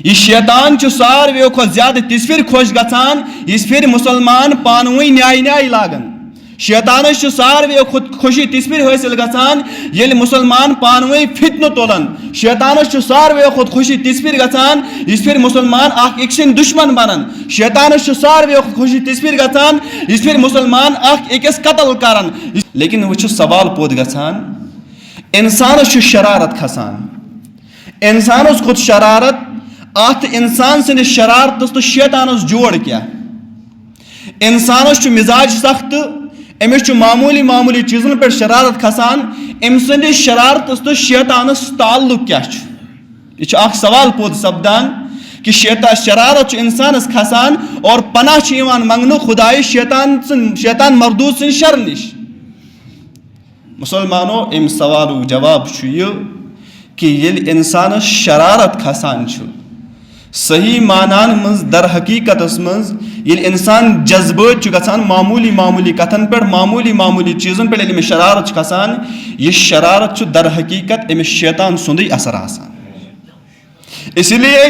یہ شیطان سارویو کھت زیادہ تس پھر خوش گژھان یس پھر مسلمان پانوی نیائے لاگن شیطانس سارویو کھت خوشی تس پھر حاصل گژھان یل مسلمان پانوی فتنہ تلن شیطانس سارویو کھت خوشی تس پھر گژھان یس پھر مسلمان اخ أکۍ سٕنٛدۍ دشمن بنن شیطانس سارویو کھت خوشی تس پھر گژھان یس پھر مسلمان اخ أکِس قتل کرن لیکن وہ سوال پود گژھان انسانس شرارت کھسان انسانس کھت شرارت ات انسان سندس شرارتس تو شیطانس جوڑ کیا انسانس مزاج سخت امس معمولی معمولی چیزن پہ شرارت کھسان ام سندس شرارتس تو شیطانس تعلق کیا یہ اخ سوال پود سپدان کہ شرارت انسانس کھسان اور پناہ منگنو خدائے شیطان مردود سن شر نش مسلمانو ام سوالک جواب یہ کہ یل انسانس شرارت کھسان صحیح معنان مز در حقیقت مز یل انسان جذبات گژھان معمولی معمولی کتن پہ معمولی معمولی چیزن پہ امس شرارت کھسان یہ شرارت در حقیقت امس شیطان سندی اثر آسان اس لیے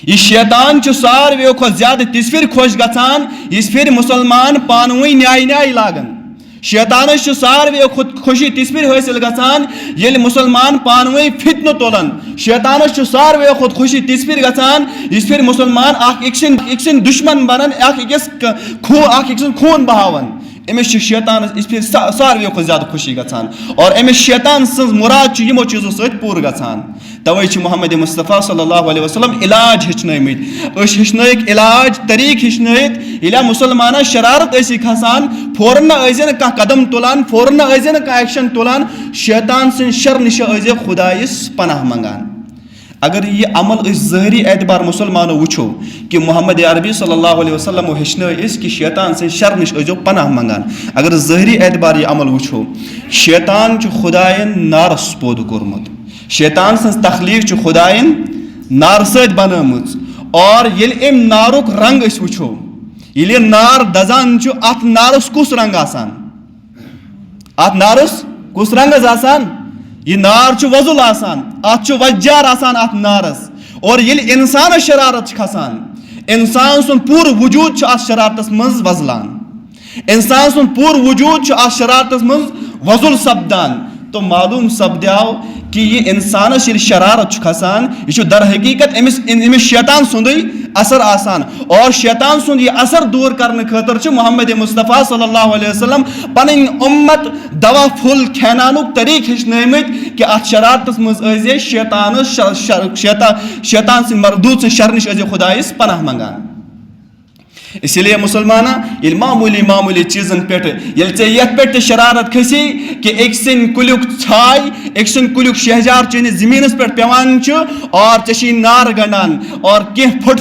یہ شیطان سارویو کھت زیادہ تس پھر خوش گژھان یس پھر مسلمان پانوی نیائے لاگن شیطانس سارویو کھت خوشی تس پھر حاصل گژھان یل مسلمان پانوی فتنہ تلن شیطانس سارویو کھت خوشی تس پھر گژھان یس پھر مسلمان اخ أکۍ سٕنٛدۍ دشمن بنن اخ أکِس سُنٛد خوٗن بہاون امس شیطانس اس پھر سارویو کھت زیادہ خوشی گژھان اور امس شیطان سن مراد یمو چیزو ست پور گژھان توے محمد مصطفیٰ صلی اللہ علیہ وسلم علاج ہچنمت ہچنک علاج طریق ہچنت یل مسلمان شرارت اسی کھسان فوراً نہ قدم تلان فوراً نہ ایکشن تلان شیطان سن شر نش خدائس پناہ منگان اگر یہ عمل ظاہری اعتبار مسلمانوں وچھو کہ محمد عربی صلی اللہ علیہ وسلم ہچنس کہ شیطان سن شر نش پناہ منگان اگر ظاہری اعتبار یہ عمل وچھو شیطان خدائن نارس پود کورمت شیطان سن تخلیق خدائن نار ست بنامت اور یل ام نارک رنگ اس وچھو یل یہ نار دزان ات نارس کس رنگ آسان ات نارس کس رنگ آسان یہ نار وضل آسان ات وجار آسان ات نارس اور یل انسان شرارت کھسان انسان سن پور وجود ات شرارتس مز وزلان انسان سن پور وجود ات شرارتس مز وضل سپدان تو معلوم سپدیو کہ یہ انسانس یل شرارت کھسان یہ در حقیقت امس شیطان سندی اثر آسان اور شیطان سند یہ اثر دور کرنے خاطر محمد مصطفیٰ صلی اللہ علیہ وسلم پن امت دوا پھل کھینانک طریق ہچنمت کہ ات شرارتس مز شیطان سن مردود سے شر نش خدائس پناہ منگان اسی لیے مسلمانہ یل معمولی معمولی چیزن پہ یل ژےٚ پہ شرارت کھسی کہ ایک سن کلیک چھائے ایک سن کلیک شہجار چٲنِس زمینس پہ پیوان اور ژےٚ نار گنڈان اور کی پھٹ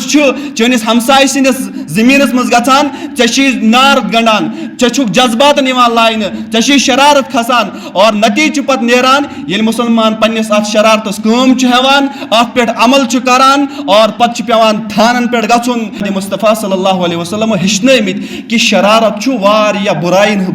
چٲنِس ہمسائے سندس زمینس مز گژھان ژےٚ نار گنڈان ژےٚ جذبات نِوان لاینہٕ ژےٚ شرارت کھسان اور نتیجہ پتہ نیران یل مسلمان پنس ات شرارتس کٲم ہیوان ات پہ عمل کران اور پتہ پیوان تھانن پہ گژھُن مصطفیٰ صلی اللہ علیہ وسلم ہچنمت کہ شرارت واریاہ برائن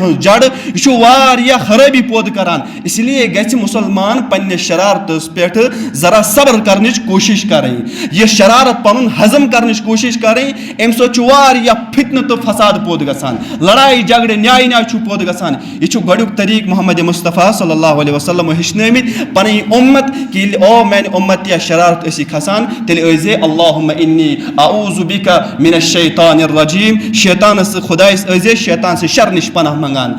ہز جڑ یہ واریاہ خرابی پود کران اس لیے گژھِ مسلمان پنس شرارتس پہ ذرا صبر کرنچ کوشش کریں یہ شرارت پن ہضم کرنچ کوشش کریں ام سۭتۍ چھُ واریاہ فتنہ تو فساد پود گژھان لڑائی جھگڑے نیائے پود گژھان یہ گۄڈنیُک طریق محمد مصطفیٰ صلی اللہ علیہ وسلم ہچنمت پن امت کہ او میانہ امت یا شرارت اسی کھسان تیل ٲسۍ اللہم انی اعوذ بک من الشیطان الرجیم شیطان خدائس ٲسۍ شیطان سے شر نش پناہ منگان